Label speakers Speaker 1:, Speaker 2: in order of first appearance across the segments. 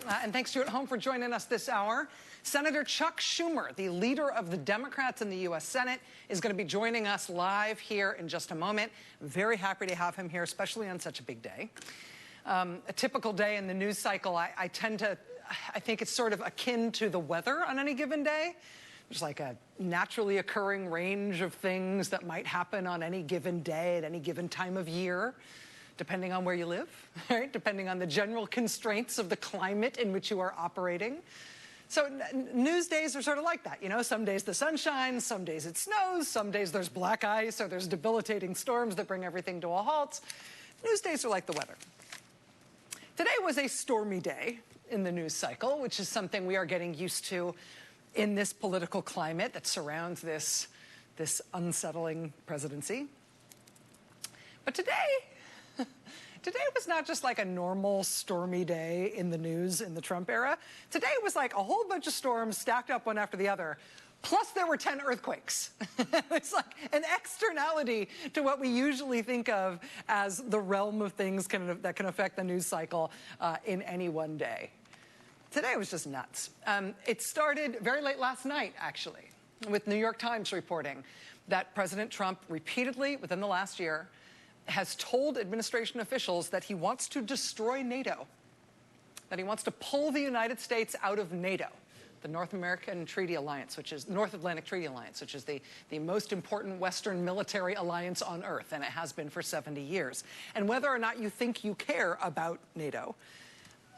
Speaker 1: And thanks to you at home for joining us this hour. Senator Chuck Schumer, the leader of the Democrats in the U.S. Senate, is going to be joining us live here in just a moment. Very happy to have him here, especially on such a big day. A typical day in the news cycle, I think it's sort of akin to the weather on any given day. There's like a naturally occurring range of things that might happen on any given day at any given time of year, depending on where you live, right? Depending on the general constraints of the climate in which you are operating. So news days are sort of like that, you know? Some days the sun shines, some days it snows, some days there's black ice or there's debilitating storms that bring everything to a halt. News days are like the weather. Today was a stormy day in the news cycle, which is something we are getting used to in this political climate that surrounds this unsettling presidency. But today was not just like a normal stormy day in the news in the Trump era. Today was like a whole bunch of storms stacked up one after the other. Plus there were 10 earthquakes. It's like an externality to what we usually think of as the realm of things that can affect the news cycle in any one day. Today was just nuts. It started very late last night, actually, with New York Times reporting that President Trump repeatedly within the last year has told administration officials that he wants to destroy NATO, that he wants to pull the United States out of NATO, the North Atlantic Treaty Alliance, which is the most important Western military alliance on Earth, and it has been for 70 years. And whether or not you think you care about NATO,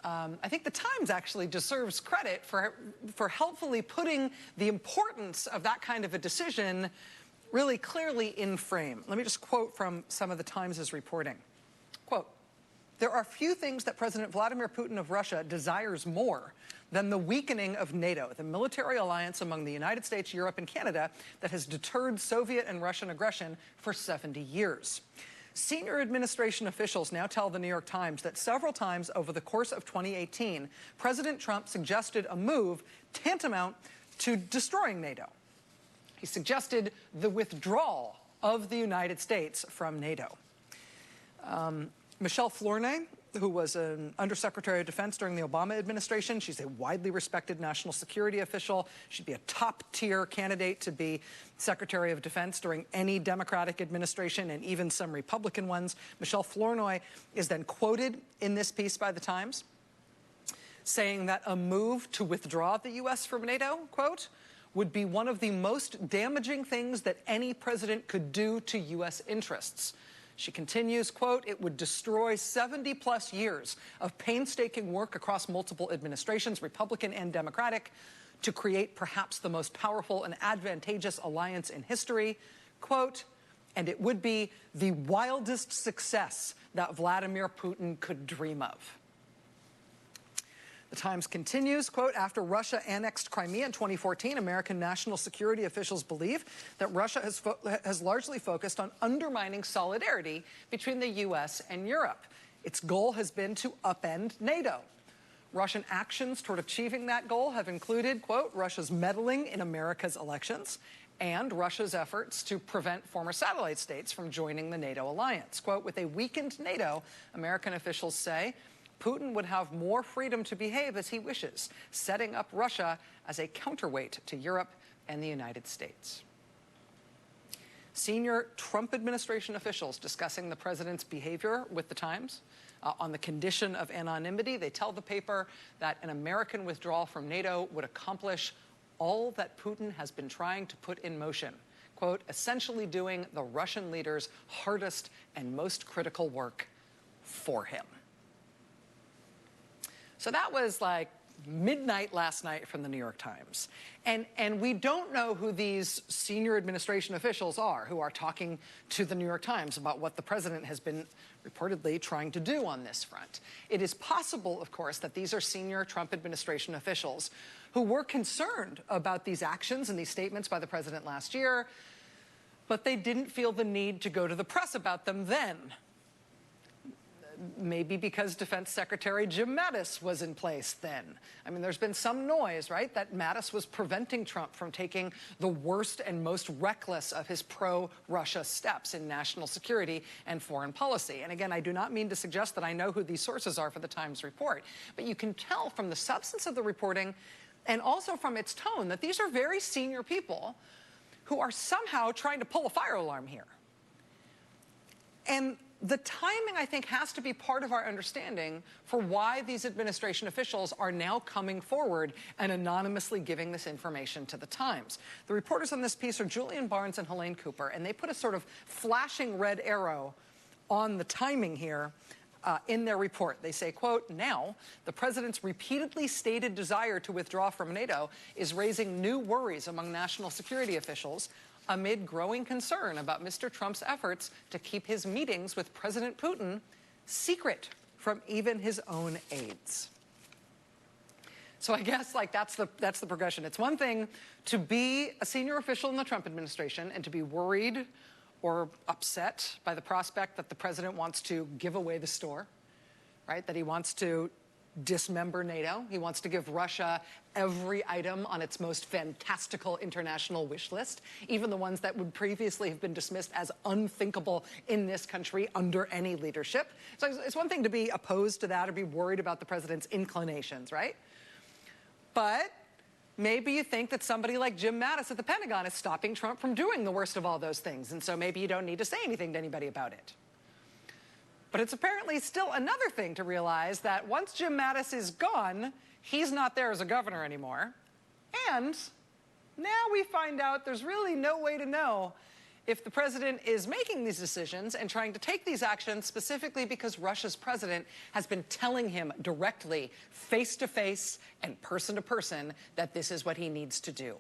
Speaker 1: I think the Times actually deserves credit for helpfully putting the importance of that kind of a decision really clearly in frame. Let me just quote from some of the Times' reporting. Quote, "There are few things that President Vladimir Putin of Russia desires more than the weakening of NATO, the military alliance among the United States, Europe, and Canada that has deterred Soviet and Russian aggression for 70 years. Senior administration officials now tell the New York Times that several times over the course of 2018, President Trump suggested a move tantamount to destroying NATO. He suggested the withdrawal of the United States from NATO." Michelle Flournoy, who was an Undersecretary of Defense during the Obama administration, she's a widely respected national security official. She'd be a top-tier candidate to be Secretary of Defense during any Democratic administration and even some Republican ones. Michelle Flournoy is then quoted in this piece by the Times saying that a move to withdraw the U.S. from NATO, quote, "would be one of the most damaging things that any president could do to U.S. interests." She continues, quote, "It would destroy 70-plus years of painstaking work across multiple administrations, Republican and Democratic, to create perhaps the most powerful and advantageous alliance in history, quote, and it would be the wildest success that Vladimir Putin could dream of." The Times continues, quote, "After Russia annexed Crimea in 2014, American national security officials believe that Russia has largely focused on undermining solidarity between the U.S. and Europe. Its goal has been to upend NATO. Russian actions toward achieving that goal have included, quote, Russia's meddling in America's elections and Russia's efforts to prevent former satellite states from joining the NATO alliance. Quote, with a weakened NATO, American officials say, Putin would have more freedom to behave as he wishes, setting up Russia as a counterweight to Europe and the United States." Senior Trump administration officials discussing the president's behavior with the Times on the condition of anonymity. They tell the paper that an American withdrawal from NATO would accomplish all that Putin has been trying to put in motion, quote, essentially doing the Russian leader's hardest and most critical work for him. So that was like midnight last night from the New York Times. And we don't know who these senior administration officials are who are talking to the New York Times about what the president has been reportedly trying to do on this front. It is possible, of course, that these are senior Trump administration officials who were concerned about these actions and these statements by the president last year, but they didn't feel the need to go to the press about them then. maybe because Defense Secretary Jim Mattis was in place then. I mean, there's been some noise, right, that Mattis was preventing Trump from taking the worst and most reckless of his pro-Russia steps in national security and foreign policy. And again, I do not mean to suggest that I know who these sources are for the Times report, but you can tell from the substance of the reporting and also from its tone that these are very senior people who are somehow trying to pull a fire alarm here. And the timing, I think, has to be part of our understanding for why these administration officials are now coming forward and anonymously giving this information to the Times. The reporters on this piece are Julian Barnes and Helene Cooper, and they put a sort of flashing red arrow on the timing here in their report. They say, quote, now, the president's repeatedly stated desire to withdraw from NATO is raising new worries among national security officials amid growing concern about Mr. Trump's efforts to keep his meetings with President Putin secret from even his own aides. So I guess, like, that's the progression. It's one thing to be a senior official in the Trump administration and to be worried or upset by the prospect that the president wants to give away the store, right? That he wants to dismember NATO. He wants to give Russia every item on its most fantastical international wish list, even the ones that would previously have been dismissed as unthinkable in this country under any leadership. So it's one thing to be opposed to that or be worried about the president's inclinations, right? But maybe you think that somebody like Jim Mattis at the Pentagon is stopping Trump from doing the worst of all those things, and so maybe you don't need to say anything to anybody about it. But it's apparently still another thing to realize that once Jim Mattis is gone, he's not there as a governor anymore. And now we find out there's really no way to know if the president is making these decisions and trying to take these actions specifically because Russia's president has been telling him directly, face-to-face and person-to-person, that this is what he needs to do.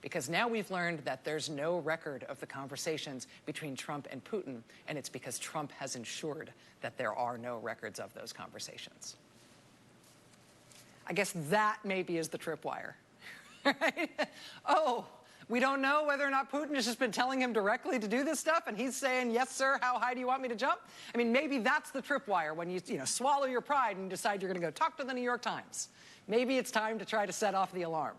Speaker 1: Because now we've learned that there's no record of the conversations between Trump and Putin, and it's because Trump has ensured that there are no records of those conversations. I guess that maybe is the tripwire, right? Oh, we don't know whether or not Putin has just been telling him directly to do this stuff, and he's saying, yes, sir, how high do you want me to jump? I mean, maybe that's the tripwire when you swallow your pride and decide you're going to go talk to the New York Times. Maybe it's time to try to set off the alarm.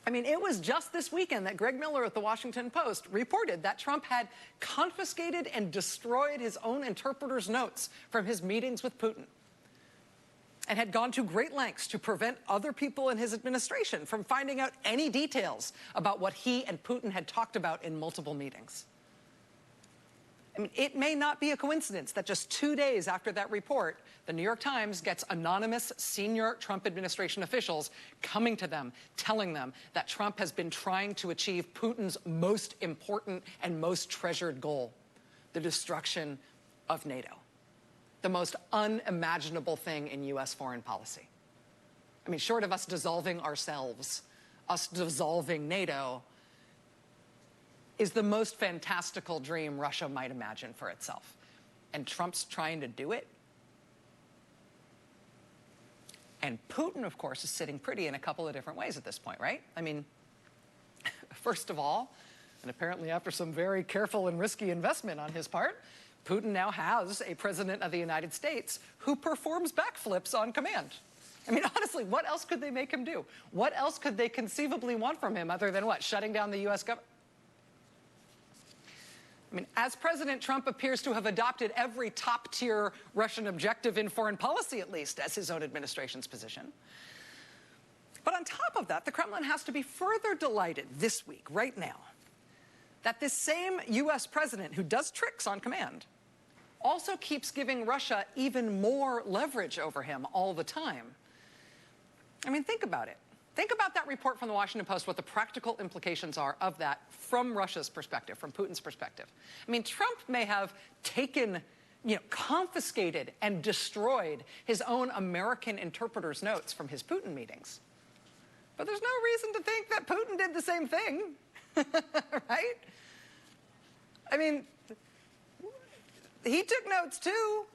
Speaker 1: I mean, it was just this weekend that Greg Miller at the Washington Post reported that Trump had confiscated and destroyed his own interpreter's notes from his meetings with Putin and had gone to great lengths to prevent other people in his administration from finding out any details about what he and Putin had talked about in multiple meetings. I mean, it may not be a coincidence that just 2 days after that report, the New York Times gets anonymous senior Trump administration officials coming to them, telling them that Trump has been trying to achieve Putin's most important and most treasured goal, the destruction of NATO, the most unimaginable thing in U.S. foreign policy. I mean, short of us dissolving ourselves, us dissolving NATO is the most fantastical dream Russia might imagine for itself. And Trump's trying to do it. And Putin, of course, is sitting pretty in a couple of different ways at this point, right? I mean, first of all, and apparently after some very careful and risky investment on his part, Putin now has a president of the United States who performs backflips on command. I mean, honestly, what else could they make him do? What else could they conceivably want from him other than what? Shutting down the U.S. government? I mean, as President Trump appears to have adopted every top-tier Russian objective in foreign policy, at least, as his own administration's position. But on top of that, the Kremlin has to be further delighted this week, right now, that this same U.S. president who does tricks on command also keeps giving Russia even more leverage over him all the time. I mean, think about it. Think about that report from the Washington Post, what the practical implications are of that from Russia's perspective, from Putin's perspective. I mean, Trump may have taken, confiscated and destroyed his own American interpreter's notes from his Putin meetings. But there's no reason to think that Putin did the same thing, right? I mean, he took notes too.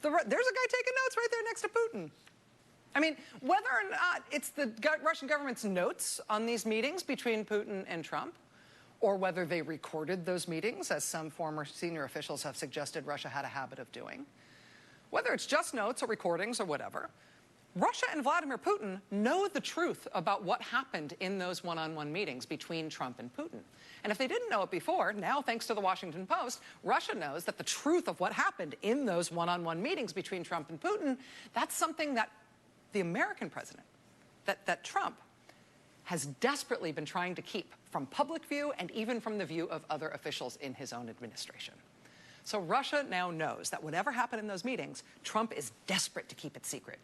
Speaker 1: There's a guy taking notes right there next to Putin. I mean, whether or not it's the Russian government's notes on these meetings between Putin and Trump, or whether they recorded those meetings, as some former senior officials have suggested Russia had a habit of doing. Whether it's just notes or recordings or whatever, Russia and Vladimir Putin know the truth about what happened in those one-on-one meetings between Trump and Putin. And if they didn't know it before, now, thanks to the Washington Post, Russia knows that the truth of what happened in those one-on-one meetings between Trump and Putin, that's something that the American president, that Trump, has desperately been trying to keep from public view and even from the view of other officials in his own administration. So Russia now knows that whatever happened in those meetings, Trump is desperate to keep it secret.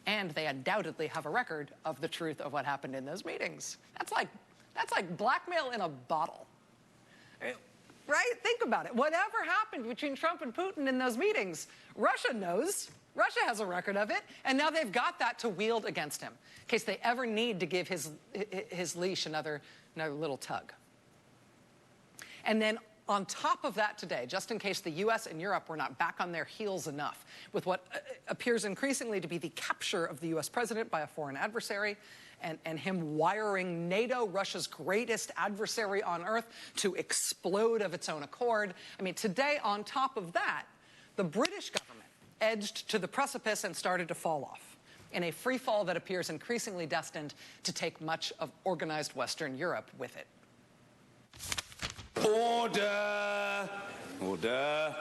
Speaker 1: And they undoubtedly have a record of the truth of what happened in those meetings. That's like blackmail in a bottle. Right? Think about it. Whatever happened between Trump and Putin in those meetings, Russia knows. Russia has a record of it, and now they've got that to wield against him in case they ever need to give his leash another little tug. And then on top of that today, just in case the U.S. and Europe were not back on their heels enough with what appears increasingly to be the capture of the U.S. president by a foreign adversary and him wiring NATO, Russia's greatest adversary on earth, to explode of its own accord. I mean, today, on top of that, the British government edged to the precipice and started to fall off in a free fall that appears increasingly destined to take much of organized Western Europe with it.
Speaker 2: Order! Order!